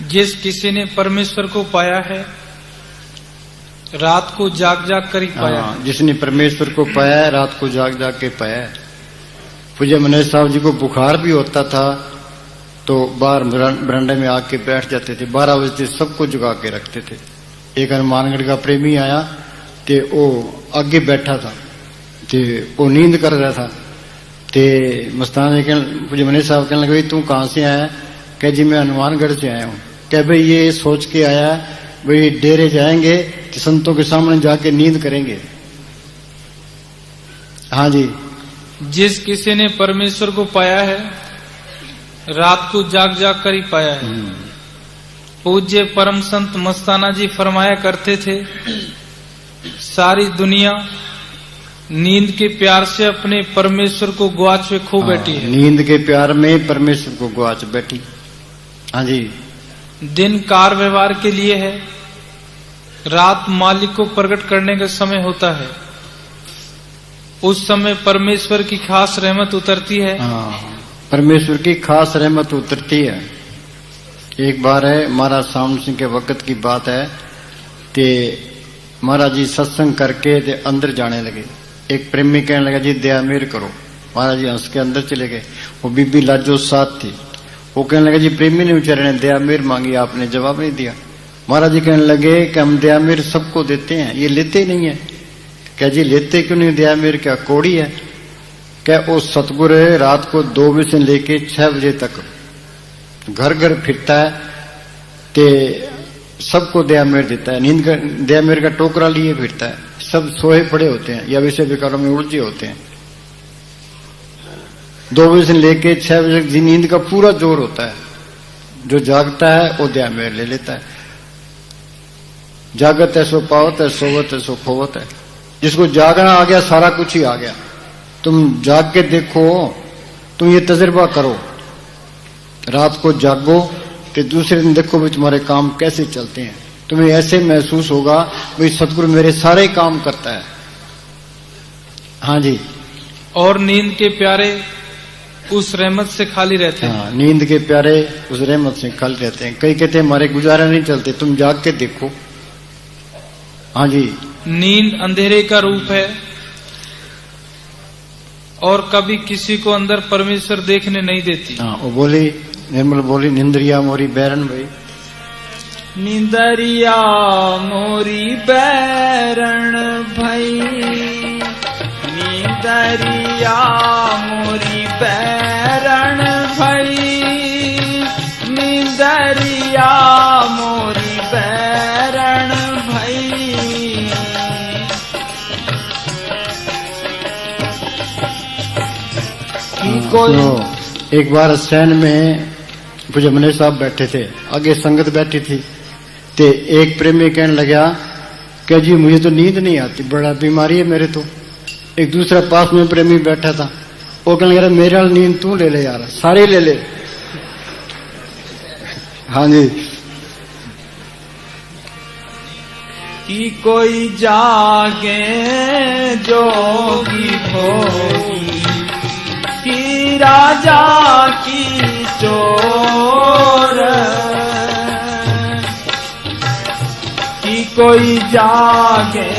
जिस किसी ने परमेश्वर को पाया है रात को जाग जाग कर ही पाया। जिसने परमेश्वर को पाया है रात को जाग जाग के पाया है। पूज्य मनेश साहब जी को बुखार भी होता था तो बाहर बरामदे में आके बैठ जाते थे, 12 बजे सबको जगा के रखते थे। एक हनुमानगढ़ का प्रेमी आया ते वो आगे बैठा था ते वो नींद कर रहा था ते मस्तान पूज्य मनेश साहब कहने लगे तू कहाँ से आया? कह जी मैं हनुमानगढ़ से आया हूँ। कह भाई ये सोच के आया भाई डेरे जाएंगे कि संतों के सामने जाके नींद करेंगे। हाँ जी। जिस किसी ने परमेश्वर को पाया है रात को जाग जाग कर ही पाया है। पूज्य परम संत मस्ताना जी फरमाया करते थे सारी दुनिया नींद के प्यार से अपने परमेश्वर को गुआच में खो बैठी है। नींद के प्यार में परमेश्वर को गुआच बैठी। हाँ जी। दिन कार व्यवहार के लिए है, रात मालिक को प्रकट करने का समय होता है। उस समय परमेश्वर की खास रहमत उतरती है। परमेश्वर की खास रहमत उतरती है। एक बार है महाराज सामन सिंह के वक्त की बात है ते महाराज जी सत्संग करके ते अंदर जाने लगे। एक प्रेमी कहने लगा जी दया मेर करो। महाराज जी हंस के अंदर चले गए। वो बीबी लाजो साथ थी। वो कहने लगा जी प्रेमी ने बेचारे ने दया मेर मांगी, आपने जवाब नहीं दिया। महाराज जी कहने लगे कि हम दया मेर सबको देते हैं, ये लेते ही नहीं है। क्या जी लेते क्यों नहीं? दया मेर क्या कोड़ी है? क्या वो सतगुरु रात को 2 बजे से लेके 6 बजे तक घर घर फिरता है ते सबको दया मेर देता है। नींद का दया मेर का टोकरा लिए फिरता है। सब सोए पड़े होते हैं या वैसे विकारों में उलझे होते हैं। 2 बजे से लेके 6 बजे तक नींद का पूरा जोर होता है। जो जागता है वो दया मेर ले लेता है। जागत है सो पावत है, सोवत है सो खोवत है। जिसको जागना आ गया सारा कुछ ही आ गया। तुम जाग के देखो, तुम ये तजुर्बा करो, रात को जागो तो दूसरे दिन देखो भी तुम्हारे काम कैसे चलते हैं। तुम्हें ऐसे महसूस होगा भाई सतगुरु मेरे सारे काम करता है। हाँ जी। और नींद के प्यारे उस रहमत से खाली रहते हैं। नींद के प्यारे उस रहमत से खाली रहते हैं। कई कहते हैं हमारे गुजारा नहीं चलते, तुम जाग के देखो। हाँ जी। नींद अंधेरे का रूप है और कभी किसी को अंदर परमेश्वर देखने नहीं देती। वो बोली निर्मल बोली निंदरिया मोरी बैरन भाई। निंदरिया मोरी बैरण भाई, निंदरिया मोरी बैरण भाई, निंदरिया मोरी बैरण भाई। एक बार सैन में पूज्य मनेश साहब बैठे थे, आगे संगत बैठी थी ते एक प्रेमी कहने लगा कि जी मुझे तो नींद नहीं आती, बड़ा बीमारी है मेरे तो। एक दूसरा पास में प्रेमी बैठा था, वो कहने लगा मेरे वाली नींद तू ले ले यार, सारे ले ले। हाँ जी। कि कोई जागे जोगी भोगी कि राजा की चोर, कि कोई जागे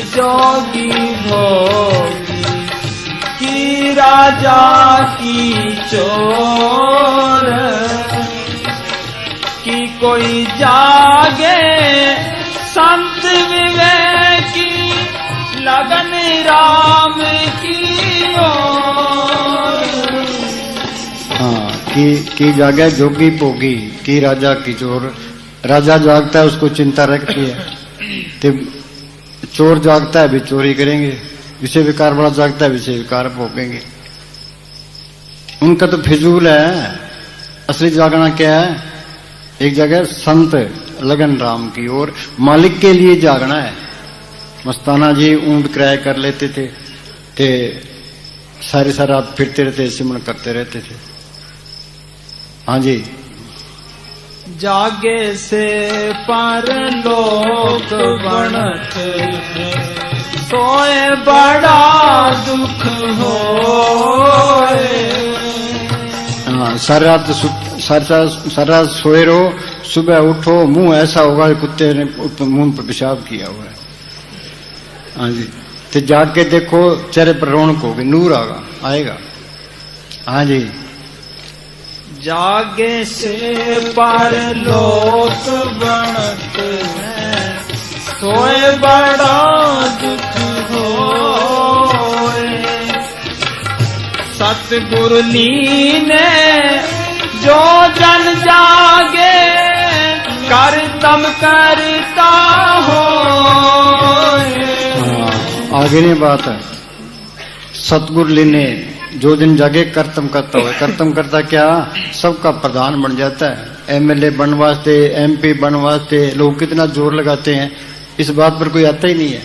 जोगी भोगी कि राजा की चोर, कि कोई जागे संत विवेकी लगन राम की ओर। की जागे जोगी भोगी की राजा की चोर। राजा जागता है उसको चिंता रखती है, तो चोर जागता है भी चोरी करेंगे, विषय विकार बड़ा जागता है विषय विकार भोगेंगे। उनका तो फिजूल है। असली जागना क्या है? एक जगह संत लगन राम की ओर, मालिक के लिए जागना है। मस्ताना जी ऊंट किराया कर लेते थे ते सारी रात फिरते रहते, सिमरन करते रहते थे। हाँ जी। जागे से पर लोग बनत सोए बड़ा दुख होए। हाँ, सारा रात सोए रहो, सुबह उठो, मुंह ऐसा होगा कि कुत्ते ने मुंह पर पेशाब किया हुआ है। हाँ जी, तो जाग के देखो चेहरे पर रौनक होगी, नूर आएगा। हाँ जी, जागे से परलोक बनत है, सोए बड़ा दुख होए। सतगुरु लीने जो जन जागे, करतम करता हो। आगे नहीं बात है। सतगुरु लीने जो दिन जागे करतम करता हो। करतम करता क्या? सबका प्रधान बन जाता है। एमएलए बन वास्ते, एमपी बन वास्ते लोग कितना जोर लगाते हैं, इस बात पर कोई आता ही नहीं है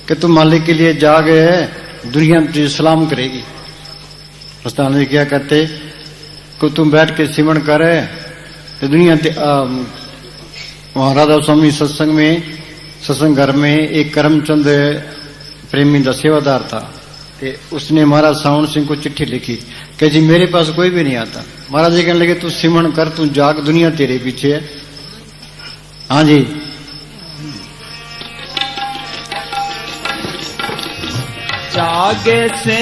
कि तुम मालिक के लिए जागे, दुनिया तुझे सलाम करेगी। मस्ताना जी क्या कहते कि तुम बैठ के सिमरण करे तो दुनिया वहां राधा स्वामी सत्संग घर में एक करमचंद प्रेमी का सेवादार था। उसने महाराज सावन सिंह को चिट्ठी लिखी कि जी मेरे पास कोई भी नहीं आता। महाराज जी कहने लगे तू सिमरण कर, तू जाग, दुनिया तेरे पीछे है। हाँ जी, जागे से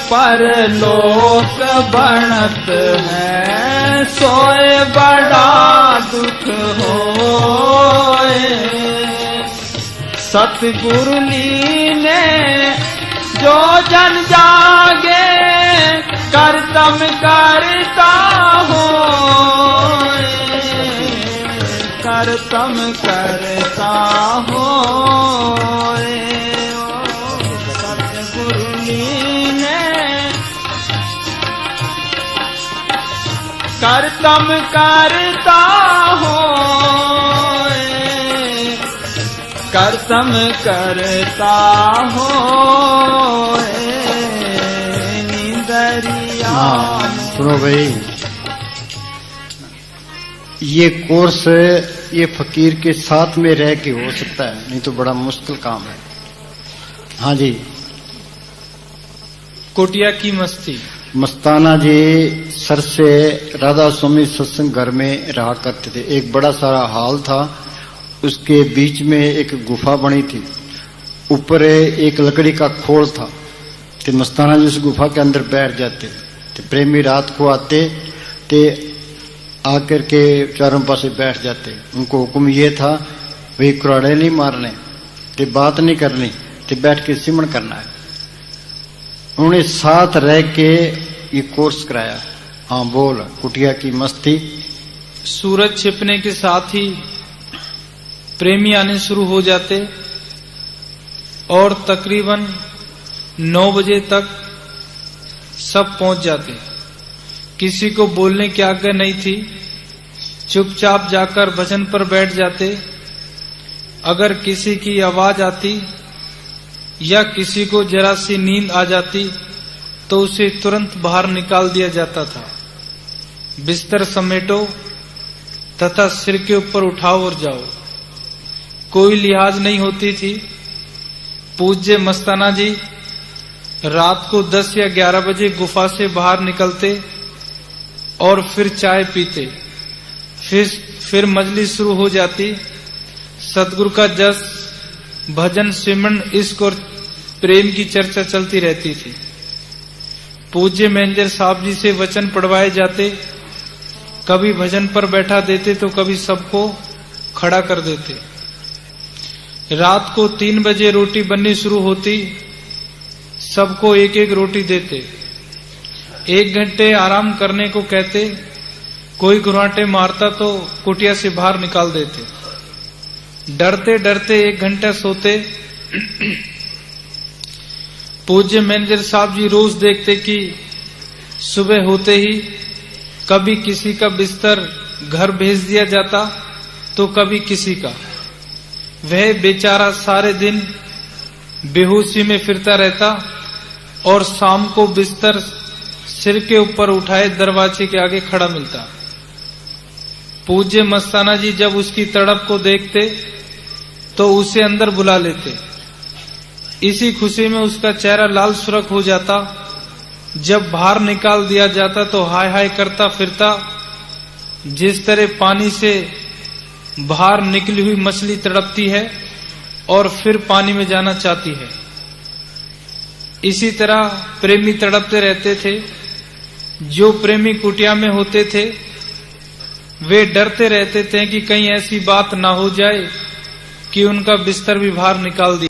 परलोक बनत है, सोए बड़ा दुख होए। सतगुरु लीने जो जन जागे, करतम करता हो। करतम करता हो। करतम करता हो, करतम करता हो। नींदरिया सुनो भाई, ये कोर्स ये फकीर के साथ में रह के हो सकता है, नहीं तो बड़ा मुश्किल काम है। हाँ जी, कुटिया की मस्ती। मस्ताना जी सर से राधा स्वामी सत्संग घर में रहा करते थे। एक बड़ा सारा हॉल था, उसके बीच में एक गुफा बनी थी, ऊपर एक लकड़ी का खोल था। तो मस्ताना जी उस गुफा के अंदर बैठ जाते। तो प्रेमी रात को आते ते आकर के चारों पासे बैठ जाते। उनको हुक्म ये था भाई कुराड़े नहीं मारने, ते बात नहीं करनी, ते बैठ के सिमरण करना है। उन्होंने साथ रह के ये कोर्स कराया। हाँ बोल, कुटिया की मस्ती। सूरज छिपने के साथ ही प्रेमी आने शुरू हो जाते और तकरीबन 9 बजे तक सब पहुंच जाते। किसी को बोलने की आज्ञा नहीं थी, चुपचाप जाकर भजन पर बैठ जाते। अगर किसी की आवाज आती या किसी को जरा सी नींद आ जाती तो उसे तुरंत बाहर निकाल दिया जाता था। बिस्तर समेटो तथा सिर के ऊपर उठाओ और जाओ, कोई लिहाज नहीं होती थी। पूज्य मस्ताना जी रात को 10 या 11 बजे गुफा से बाहर निकलते और फिर चाय पीते। फिर मजलिस शुरू हो जाती। सतगुरु का जस, भजन, सिमरन, इश्क और प्रेम की चर्चा चलती रहती थी। पूज्य मैनेजर साहब जी से वचन पढ़वाए जाते। कभी भजन पर बैठा देते तो कभी सबको खड़ा कर देते। रात को 3 बजे रोटी बननी शुरू होती, सबको एक एक रोटी देते। 1 घंटे आराम करने को कहते। कोई घुराटे मारता तो कुटिया से बाहर निकाल देते। डरते डरते 1 घंटा सोते। पूज्य मैनेजर साहब जी रोज देखते कि सुबह होते ही कभी किसी का बिस्तर घर भेज दिया जाता तो कभी किसी का। वह बेचारा सारे दिन बेहोशी में फिरता रहता और शाम को बिस्तर सिर के ऊपर उठाए दरवाजे के आगे खड़ा मिलता। पूज्य मस्ताना जी जब उसकी तड़प को देखते तो उसे अंदर बुला लेते। इसी खुशी में उसका चेहरा लाल सुर्ख हो जाता जब बाहर निकाल दिया जाता तो हाय हाय करता फिरता, जिस तरह पानी से बाहर निकली हुई मछली तड़पती है और फिर पानी में जाना चाहती है, इसी तरह प्रेमी तड़पते रहते थे। जो प्रेमी कुटिया में होते थे वे डरते रहते थे कि कहीं ऐसी बात ना हो जाए कि उनका बिस्तर भी बाहर निकाल दिया।